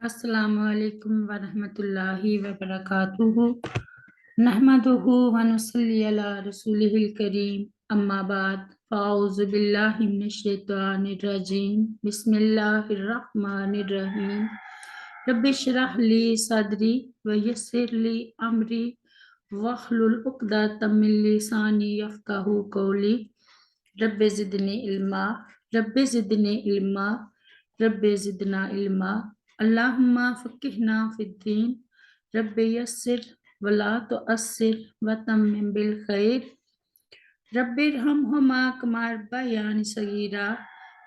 السلام علیکم ورحمۃ اللہ وبرکاتہ نحمدہ ونصلی علی رسولہ الکریم اما بعد فاعوذ باللہ من الشیطان الرجیم بسم اللہ الرحمن الرحیم رب اشرح لی صدری ویسر لی امری واحلل عقدۃ من لسانی یفقہوا قولی رب زدنی علما رب زدنی علما رب زدنا علما اللہم فقہنا فی الدین رب یسر ولا تعسر وتمم بالخیر رب ارحمہما کما ربیانی صغیرا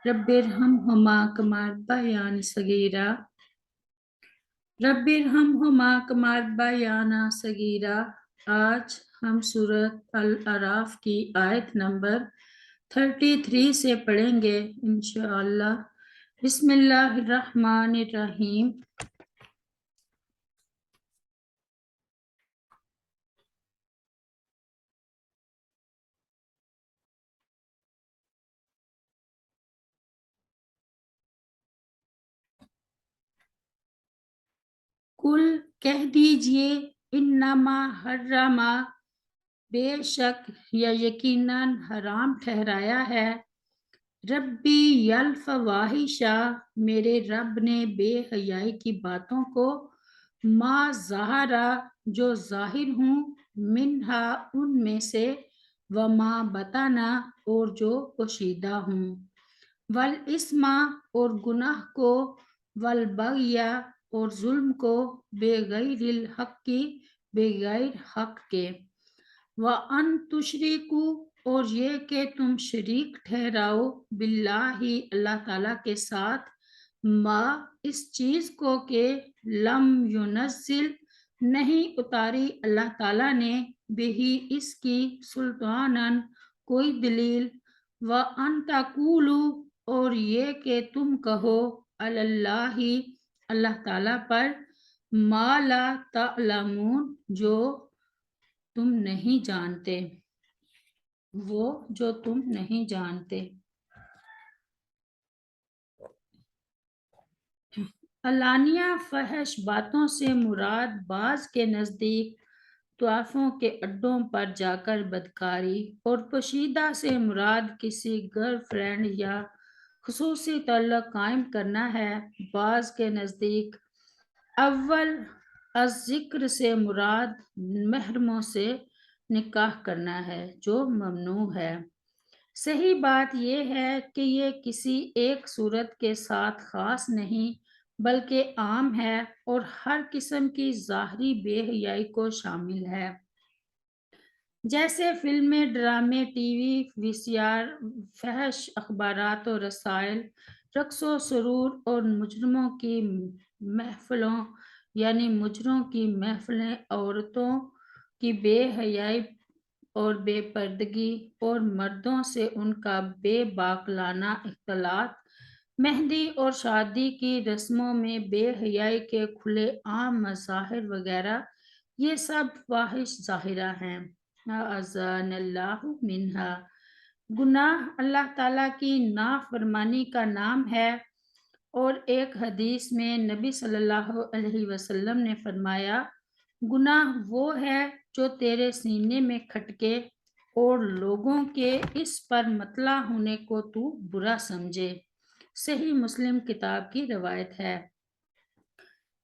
رب ارحمہما کما ربیانی صغیرا رب ارحمہما کما ربیانا صغیرا۔ آج ہم سورۃ الاعراف کی آیت نمبر 33 سے پڑھیں گے انشاءاللہ۔ بسم اللہ الرحمن الرحیم۔ کل کہہ دیجئے انما حرما بے شک یا یقیناً حرام ٹھہرایا ہے ربی الفواحشہ میرے رب نے بے حیائی کی باتوں کو ما ظہرا جو ظاہر ہوں منہا ان میں سے وما بطنا اور جو پوشیدہ ہوں والاسم اور گناہ کو والبغی اور ظلم کو بغیر الحق کی بغیر حق کے وَأَن تُشْرِكُوا اور یہ کہ تم شریک ٹھہراؤ باللہ اللہ تعالیٰ کے ساتھ ما اس چیز کو کہ لم ينزل نہیں اتاری اللہ تعالیٰ نے بہی اس کی سلطاناً کوئی دلیل وَأَن تَقُولُوا اور یہ کہ تم کہو علی اللہ اللہ تعالیٰ پر ما لا تعلمون جو تم نہیں جانتے وہ جو تم نہیں جانتے۔ علانیہ فحش باتوں سے مراد بعض کے نزدیک طوائفوں کے اڈوں پر جا کر بدکاری اور پوشیدہ سے مراد کسی گرل فرینڈ یا خصوصی تعلق قائم کرنا ہے۔ بعض کے نزدیک اول از ذکر سے مراد محرموں سے نکاح کرنا ہے جو ممنوع ہے۔ صحیح بات یہ ہے کہ یہ کسی ایک صورت کے ساتھ خاص نہیں بلکہ عام ہے اور ہر قسم کی ظاہری بے حیائی کو شامل ہے، جیسے فلمیں، ڈرامے، ٹی وی، وی سی آر، فحش اخبارات و رسائل، رقص و سرور اور مجرموں کی محفلوں یعنی مجرموں کی محفلیں، عورتوں کی بے حیائی اور بے پردگی اور مردوں سے ان کا بے باکلانہ اختلاط، مہندی اور شادی کی رسموں میں بے حیائی کے کھلے عام مظاہر وغیرہ، یہ سب فواحش ظاہرہ ہیں۔ اعاذنا اللہ منہا۔ گناہ اللہ تعالیٰ کی نافرمانی کا نام ہے، اور ایک حدیث میں نبی صلی اللہ علیہ وسلم نے فرمایا گناہ وہ ہے جو تیرے سینے میں کھٹکے اور لوگوں کے اس پر مطلع ہونے کو تو برا سمجھے۔ صحیح مسلم کتاب کی روایت ہے۔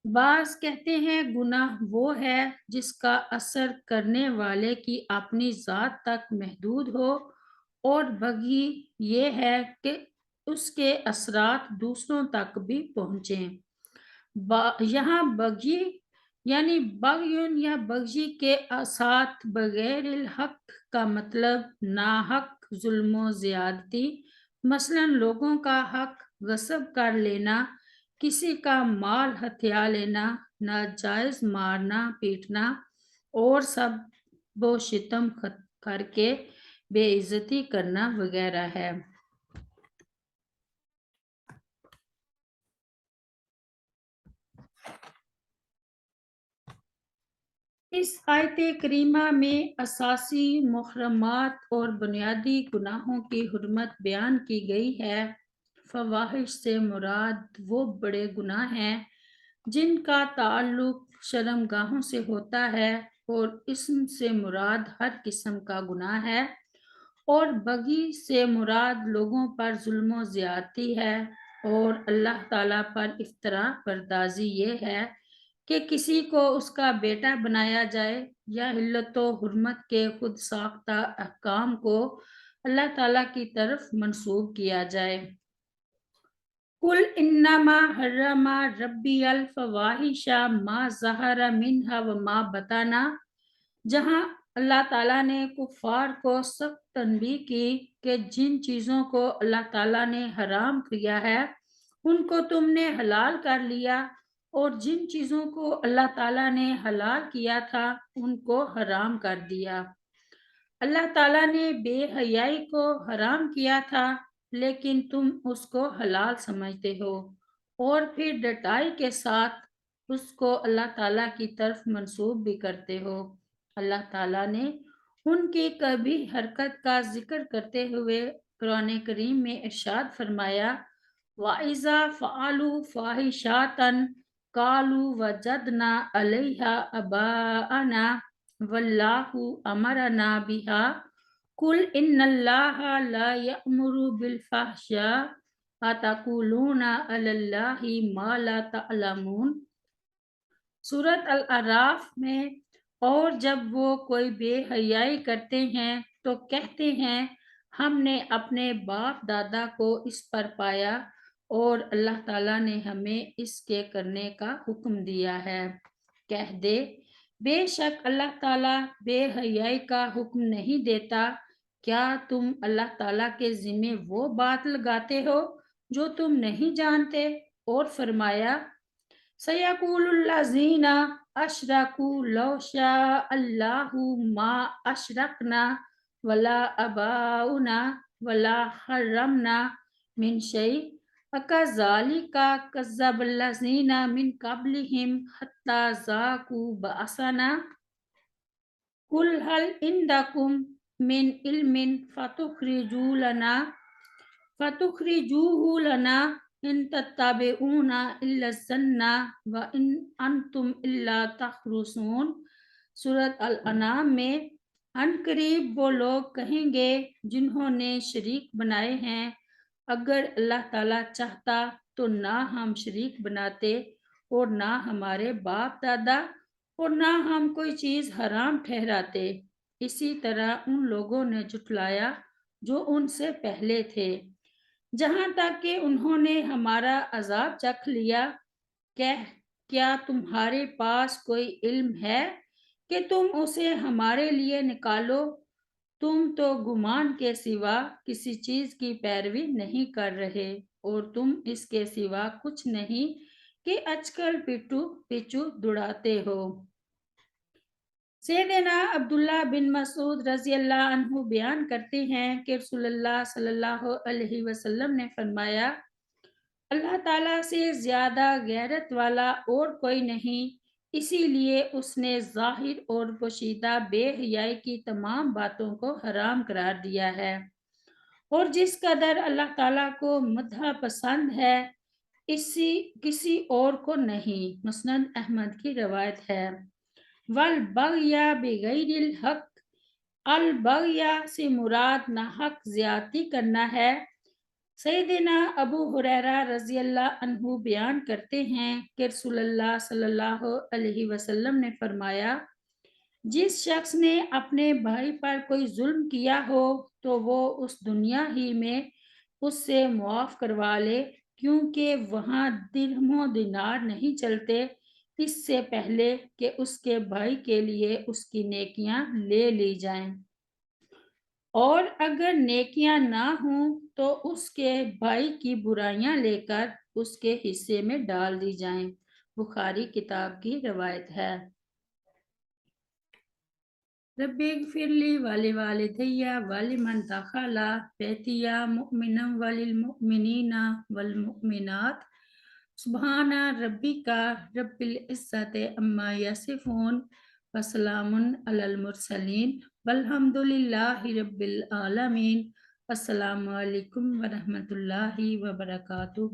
بعض کہتے ہیں گناہ وہ ہے جس کا اثر کرنے والے کی اپنی ذات تک محدود ہو، اور بغی یہ ہے کہ اس کے اثرات دوسروں تک بھی پہنچیں۔ یہاں بغی یعنی بغیون یا بغی کے ساتھ بغیر الحق کا مطلب ناحق ظلم و زیادتی، مثلا لوگوں کا حق غصب کر لینا، کسی کا مال ہتھیا لینا، ناجائز مارنا پیٹنا اور سب و شتم کر کے بے عزتی کرنا وغیرہ ہے۔ اس آیت کریمہ میں اساسی محرمات اور بنیادی گناہوں کی حرمت بیان کی گئی ہے۔ فواحش سے مراد وہ بڑے گناہ ہیں جن کا تعلق شرمگاہوں سے ہوتا ہے، اور اسم سے مراد ہر قسم کا گناہ ہے، اور بغی سے مراد لوگوں پر ظلم و زیادتی ہے، اور اللہ تعالیٰ پر افتراء پردازی یہ ہے کہ کسی کو اس کا بیٹا بنایا جائے، یا حلت و حرمت کے خود ساختہ احکام کو اللہ تعالیٰ کی طرف منسوب کیا جائے۔ قل انما حرم ربی الفواحش ما ظہر منها وما بطن، جہاں اللہ تعالیٰ نے کفار کو سخت تنبیہ کی کہ جن چیزوں کو اللہ تعالیٰ نے حرام کیا ہے ان کو تم نے حلال کر لیا، اور جن چیزوں کو اللہ تعالیٰ نے حلال کیا تھا ان کو حرام کر دیا۔ اللہ تعالیٰ نے بے حیائی کو حرام کیا تھا، لیکن تم اس کو حلال سمجھتے ہو، اور پھر ڈٹائی کے ساتھ اس کو اللہ تعالیٰ کی طرف منسوب بھی کرتے ہو۔ اللہ تعالیٰ نے ان کی کبھی حرکت کا ذکر کرتے ہوئے قرآن کریم میں ارشاد فرمایا، وَإِذَا فَعَلُوا فَاحِشَةً قَالُوا وَجَدْنَا عَلَيْهَا آبَاءَنَا وَاللَّهُ أَمَرَنَا بِهَا قُلْ إِنَّ اللَّهَ لَا يَأْمُرُ بِالْفَحْشَاءِ أَتَقُولُونَ عَلَى اللَّهِ مَا لَا تَعْلَمُونَ۔ سورۃ الاعراف میں، اور جب وہ کوئی بے حیائی کرتے ہیں تو کہتے ہیں ہم نے اپنے باپ دادا کو اس پر پایا، اور اللہ تعالیٰ نے ہمیں اس کے کرنے کا حکم دیا ہے۔ کہہ دے، بے شک اللہ تعالیٰ بے حیائی کا حکم نہیں دیتا۔ کیا تم اللہ تعالیٰ کے ذمے وہ بات لگاتے ہو جو تم نہیں جانتے؟ اور فرمایا، سَيَقُولُ الَّذِينَ أَشْرَكُوا لَوْ شَاءَ اللَّهُ مَا أَشْرَكْنَا وَلَا آبَاؤُنَا وَلَا حَرَّمْنَا مِنْ شَيْءٍ أَكَذَلِكَ كَذَّبَ الَّذِينَ مِنْ قَبْلِهِمْ حَتَّى ذَاقُوا بَأْسَنَا قُلْ هَلْ عِندَكُمْ مِنْ عِلْمٍ فَتُخْرِجُوهُ لَنَا إِن تَتَّبِعُونَ إِلَّا الظَّنَّ وَإِنْ أَنْتُمْ إِلَّا تَخْرُصُونَ۔ سورۃ الانعام میں، ان قریب وہ لوگ کہیں گے جنہوں نے شریک بنائے ہیں، اگر اللہ تعالیٰ چاہتا تو نہ ہم شریک بناتے، اور نہ ہمارے باپ دادا، اور نہ ہم کوئی چیز حرام ٹھہراتے۔ اسی طرح ان لوگوں نے جھٹلایا جو ان سے پہلے تھے، جہاں تک کہ انہوں نے ہمارا عذاب چکھ لیا۔ کیا تمہارے پاس کوئی علم ہے کہ تم اسے ہمارے لیے نکالو؟ تم تو گمان کے سوا کسی چیز کی پیروی نہیں کر رہے، اور تم اس کے سوا کچھ نہیں کہ اچکل پچو دوڑاتے ہو۔ سیدنا عبداللہ بن مسعود رضی اللہ عنہ بیان کرتے ہیں کہ رسول اللہ صلی اللہ علیہ وسلم نے فرمایا، اللہ تعالیٰ سے زیادہ غیرت والا اور کوئی نہیں، اسی لیے اس نے ظاہر اور پوشیدہ بے حیائی کی تمام باتوں کو حرام قرار دیا ہے، اور جس قدر اللہ تعالیٰ کو مدح پسند ہے کسی اور کو نہیں۔ مسند احمد کی روایت ہے۔ والبغی بغیر الحق، البغی سے مراد ناحق زیادتی کرنا ہے۔ سیدنا ابو ہریرہ رضی اللہ عنہ بیان کرتے ہیں کہ رسول اللہ صلی اللہ علیہ وسلم نے فرمایا، جس شخص نے اپنے بھائی پر کوئی ظلم کیا ہو تو وہ اس دنیا ہی میں اس سے معاف کروا لے، کیونکہ وہاں درہم و دینار نہیں چلتے اس سے پہلے کہ اس کے بھائی کے لیے اس کی نیکیاں لے لی جائیں، اور اگر نیکیاں نہ ہوں تو اس کے بھائی کی برائیاں لے کر اس کے حصے میں ڈال دی جائیں۔ بخاری کتاب کی روایت ہے۔ رب اغفر لی ولوالدی ولمن دخل بیتی مؤمنا وللمؤمنین والمؤمنات سبحان ربک رب العزت عما یصفون وسلام علی المرسلین والحمد للہ رب العالمین۔ السلام علیکم ورحمۃ اللہ وبرکاتہ۔